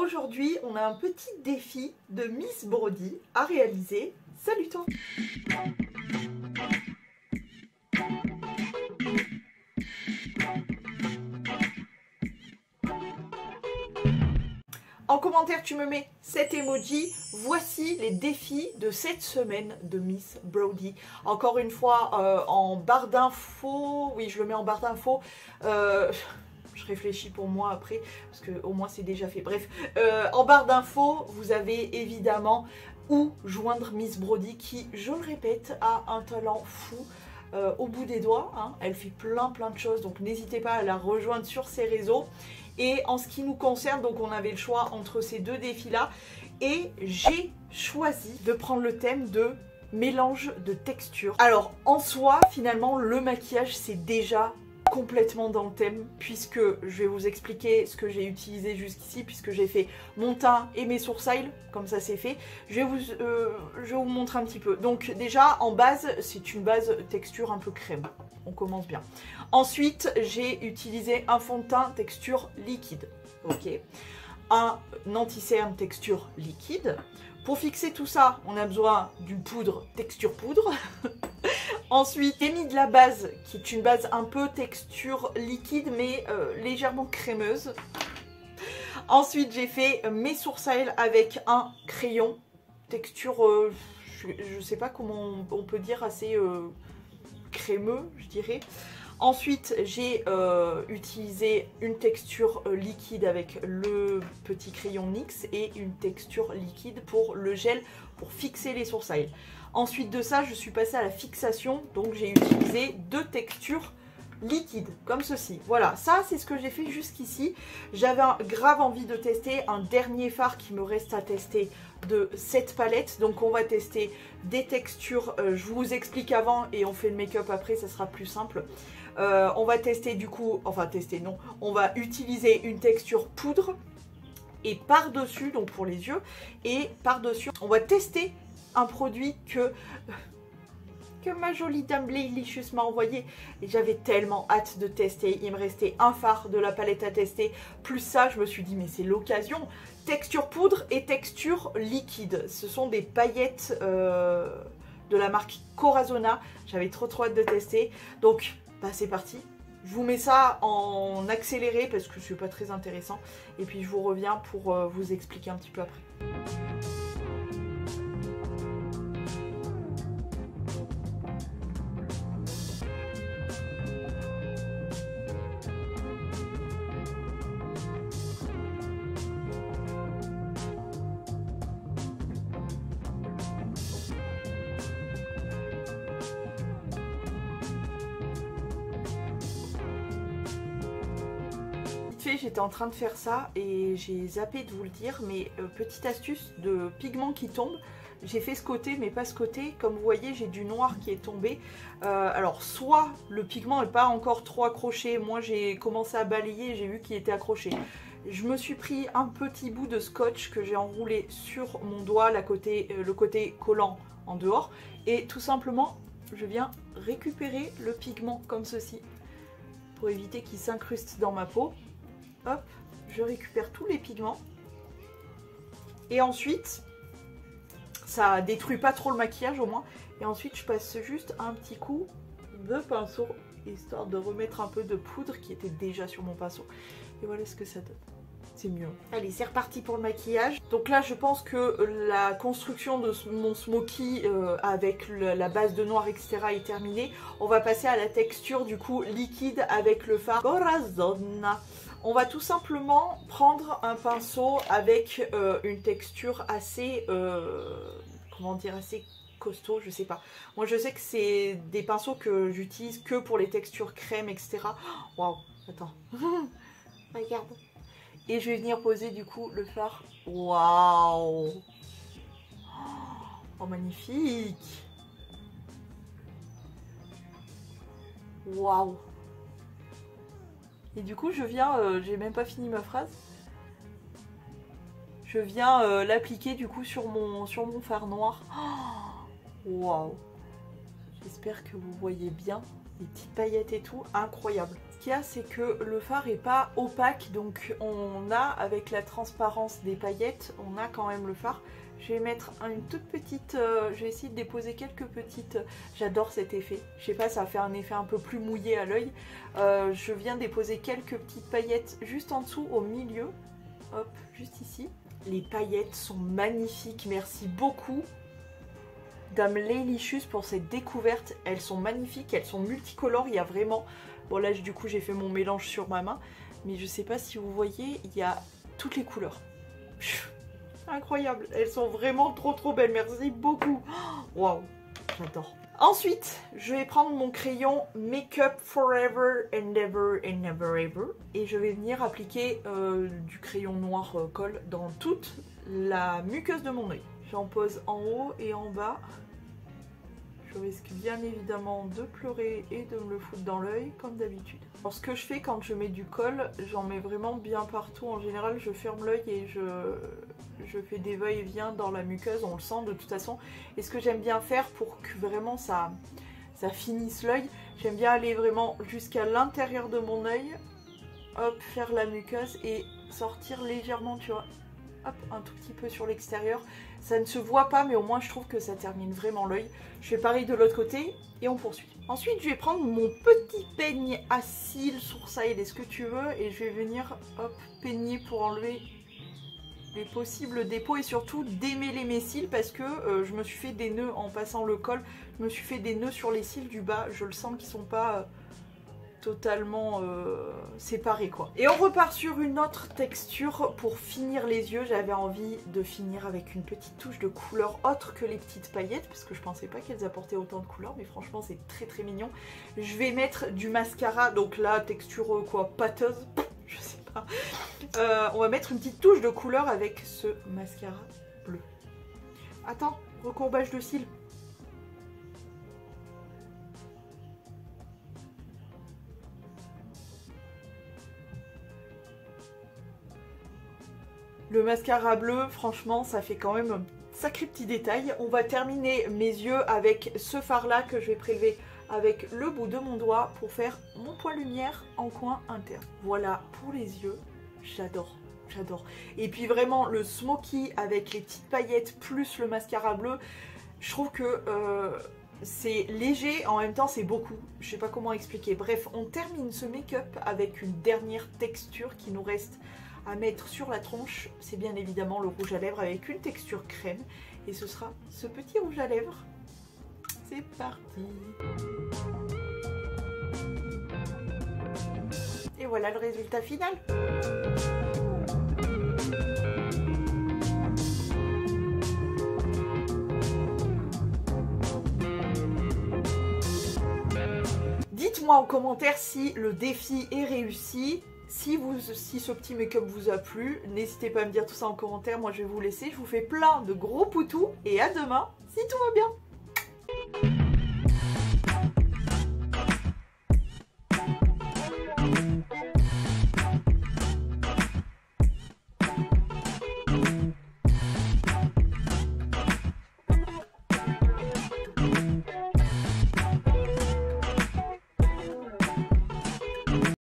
aujourd'hui on a un petit défi de Miss Brody à réaliser. Salut toi! En commentaire tu me mets cet emoji. Voici les défis de cette semaine de Miss Brody. Encore une fois en barre d'infos. Oui, je le mets en barre d'infos. Je réfléchis pour moi après, parce que au moins c'est déjà fait. Bref, en barre d'infos, vous avez évidemment où joindre Miss Brody qui, je le répète, a un talent fou au bout des doigts. Hein. Elle fait plein de choses, donc n'hésitez pas à la rejoindre sur ses réseaux. Et en ce qui nous concerne, donc on avait le choix entre ces deux défis-là. Et j'ai choisi de prendre le thème de mélange de textures. Alors, en soi, finalement, le maquillage, c'est déjà complètement dans le thème, puisque je vais vous expliquer ce que j'ai utilisé jusqu'ici, puisque j'ai fait mon teint et mes sourcils, comme ça c'est fait. Je vais vous montrer un petit peu. Donc déjà, en base, c'est une base texture un peu crème. On commence bien. Ensuite, j'ai utilisé un fond de teint texture liquide. Ok. Un anti-cerne texture liquide. Pour fixer tout ça, on a besoin d'une poudre texture poudre. Ensuite, j'ai mis de la base, qui est une base un peu texture liquide, mais légèrement crémeuse. Ensuite, j'ai fait mes sourcils avec un crayon texture, je sais pas comment on peut dire, assez crémeux, je dirais. Ensuite, j'ai utilisé une texture liquide avec le petit crayon NYX et une texture liquide pour le gel pour fixer les sourcils. Ensuite de ça, je suis passée à la fixation, donc j'ai utilisé deux textures liquides, comme ceci. Voilà, ça c'est ce que j'ai fait jusqu'ici. J'avais grave envie de tester un dernier fard qui me reste à tester de cette palette. Donc on va tester des textures, je vous explique avant et on fait le make-up après, ça sera plus simple. On va tester du coup, enfin tester non, on va utiliser une texture poudre et par-dessus, donc pour les yeux, et par-dessus, on va tester un produit que ma jolie dame Laylicious m'a envoyé et j'avais tellement hâte de tester. Il me restait un fard de la palette à tester, plus ça, je me suis dit mais c'est l'occasion. Texture poudre et texture liquide, ce sont des paillettes de la marque Corazona. J'avais trop hâte de tester, donc bah, c'est parti. Je vous mets ça en accéléré parce que c'est pas très intéressant et puis je vous reviens pour vous expliquer un petit peu après. J'étais en train de faire ça et j'ai zappé de vous le dire, mais petite astuce de pigment qui tombe, j'ai fait ce côté mais pas ce côté. Comme vous voyez, j'ai du noir qui est tombé. Alors soit le pigment n'est pas encore trop accroché, moi j'ai commencé à balayer et j'ai vu qu'il était accroché. Je me suis pris un petit bout de scotch que j'ai enroulé sur mon doigt, le côté collant en dehors, et tout simplement je viens récupérer le pigment comme ceci pour éviter qu'il s'incruste dans ma peau. Hop, je récupère tous les pigments et ensuite ça détruit pas trop le maquillage au moins, et ensuite je passe juste un petit coup de pinceau histoire de remettre un peu de poudre qui était déjà sur mon pinceau, et voilà ce que ça donne. C'est mieux. Allez, c'est reparti pour le maquillage. Donc là, je pense que la construction de mon smoky avec la base de noir, etc. est terminée. On va passer à la texture du coup liquide avec le fard Corazona. On va tout simplement prendre un pinceau avec une texture assez, comment dire, assez costaud, je sais pas. Moi, je sais que c'est des pinceaux que j'utilise que pour les textures crème, etc. Waouh, attends. Regarde. Et je vais venir poser du coup le fard. Waouh! Oh, magnifique! Waouh! Et du coup, je viens, j'ai même pas fini ma phrase. Je viens l'appliquer du coup sur mon fard noir. Waouh! J'espère que vous voyez bien les petites paillettes et tout, incroyable. Ce qu'il y a, c'est que le fard est pas opaque, donc on a, avec la transparence des paillettes, on a quand même le fard. Je vais mettre une toute petite, je vais essayer de déposer quelques petites, j'adore cet effet, je sais pas, ça va faire un effet un peu plus mouillé à l'œil. Je viens déposer quelques petites paillettes juste en dessous, au milieu, hop, juste ici. Les paillettes sont magnifiques, merci beaucoup Dame Leilicious pour cette découverte, elles sont magnifiques, elles sont multicolores, il y a vraiment, bon là du coup j'ai fait mon mélange sur ma main, mais je sais pas si vous voyez, il y a toutes les couleurs. Incroyable, elles sont vraiment trop belles, merci beaucoup. Waouh, j'adore. Ensuite, je vais prendre mon crayon Make Up Forever and Ever and Ever Ever et je vais venir appliquer du crayon noir colle dans toute la muqueuse de mon œil. J'en pose en haut et en bas. Je risque bien évidemment de pleurer et de me le foutre dans l'œil comme d'habitude. Alors ce que je fais quand je mets du colle, j'en mets vraiment bien partout. En général, je ferme l'œil et je fais des va-et-vient dans la muqueuse, on le sent de toute façon. Et ce que j'aime bien faire pour que vraiment ça finisse l'œil, j'aime bien aller vraiment jusqu'à l'intérieur de mon œil, hop, faire la muqueuse et sortir légèrement, tu vois, hop, un tout petit peu sur l'extérieur. Ça ne se voit pas, mais au moins je trouve que ça termine vraiment l'œil. Je fais pareil de l'autre côté et on poursuit. Ensuite, je vais prendre mon petit peigne à cils, sourcils et ce que tu veux et je vais venir, hop, peigner pour enlever les possibles dépôts et surtout démêler mes cils parce que je me suis fait des nœuds en passant le col. Je me suis fait des nœuds sur les cils du bas. Je le sens qu'ils sont pas totalement séparés quoi. Et on repart sur une autre texture pour finir les yeux. J'avais envie de finir avec une petite touche de couleur autre que les petites paillettes parce que je pensais pas qu'elles apportaient autant de couleurs, mais franchement c'est très mignon. Je vais mettre du mascara, donc là texture quoi, pâteuse, je sais pas. On va mettre une petite touche de couleur avec ce mascara bleu. Attends, recourbage de cils. Le mascara bleu, franchement, ça fait quand même un sacré petit détail. On va terminer mes yeux avec ce fard là que je vais prélever avec le bout de mon doigt pour faire mon point lumière en coin interne. Voilà pour les yeux, j'adore. J'adore. Et puis vraiment le smoky avec les petites paillettes plus le mascara bleu, je trouve que c'est léger, en même temps c'est beaucoup. Je sais pas comment expliquer. Bref, on termine ce make-up avec une dernière texture qui nous reste à mettre sur la tronche. C'est bien évidemment le rouge à lèvres avec une texture crème. Et ce sera ce petit rouge à lèvres. C'est parti. Et voilà le résultat final. Dites-moi en commentaire si le défi est réussi. Si ce petit make-up vous a plu, n'hésitez pas à me dire tout ça en commentaire. Moi je vais vous laisser. Je vous fais plein de gros poutous et à demain si tout va bien.